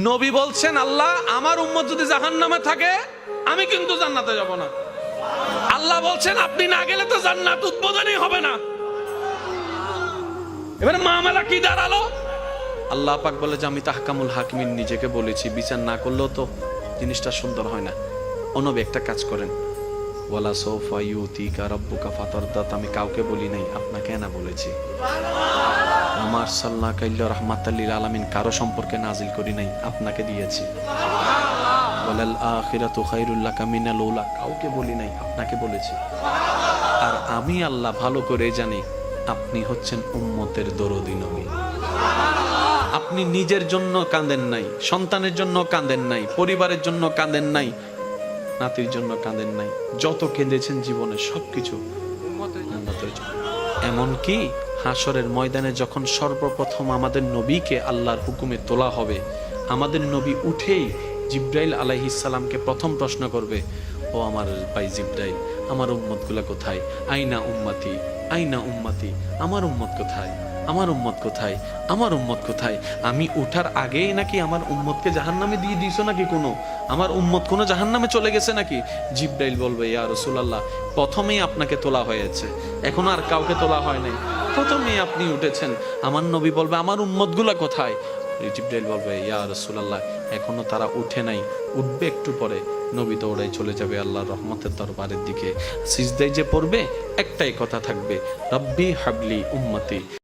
নবী বলছেন, আল্লাহ আমার উম্মত যদি জাহান্নামে থাকে আমি কিন্তু জান্নাতে যাব না। আল্লাহ বলছেন আপনি না গেলে তো জান্নাত উদ্বোধনই হবে না। এবারে মামলা কি দাঁড়ালো? আল্লাহ পাক বলে যে আমি তাহকামুল হাকিমিন নিজেকে বলেছি, বিচার না করলেও তো জিনিসটা সুন্দর হয় না। ও নবী একটা কাজ করেন, ওয়ালা সৌফা ইউতিকা রাব্বুকা ফাতারদাত, আমি কাউকে বলি নাই, আপনাকে না বলেছি। আমার সাল্লাহ কাইল্লা রাহমাতাল লিল আলামিন কারো সম্পর্কে নাজিল করি নাই, আপনাকে দিয়েছি। ওয়ালাল আখিরাতু খায়রুল লাকা মিনাল উলা, কাউকে বলি নাই, আপনাকে বলেছি। আর আমি আল্লাহ ভালো করে জানি আপনি হচ্ছেন উম্মতের দরদি নবী। আপনি নিজের জন্য কাঁদেন নাই, সন্তানের জন্য কাঁদেন নাই, পরিবারের জন্য কাঁদেন নাই, নাতির জন্য কাঁদেন নাই, যত কেঁদেছেন জীবনে সবকিছু উম্মতের জন্য। এমনকি হাসরের ময়দানে যখন সর্বপ্রথম আমাদের নবীকে আল্লাহর হুকুমে তোলা হবে, আমাদের নবী উঠেই জিব্রাইল আলাইহিস সালামকে প্রথম প্রশ্ন করবে, ও আমার ভাই জিব্রাইল, আমার উম্মতগুলা কোথায়? আইনা উম্মতি, আইনা উম্মতি, আমার উম্মত কোথায়, আমার উম্মত কোথায়, আমার উম্মত কোথায়? আমি উঠার আগেই নাকি আমার উম্মতকে জাহান্নামে দিয়ে দিয়েছো নাকি? কোনো আমার উম্মত কোনো জাহান্নামে চলে গেছে নাকি? জিব্রাইল বলবে, ইয়া রাসূলুল্লাহ, প্রথমেই আপনাকে তোলা হয়েছে, এখন আর কাউকে তোলা হয় নাই, প্রথমেই আপনি উঠেছেন। আমার নবী বলবে, আমার উম্মতগুলা কোথায়? জিব্রাইল বলবে, ইয়া রাসূলুল্লাহ, এখনো তারা উঠে নাই, উঠবে একটু পরে। নবী তো ওরাই চলে যাবে আল্লাহর রহমতের দরবারের দিকে। সিজদায় যে পড়বে একটাই কথা থাকবে, রব্বি হাবলি উম্মতি।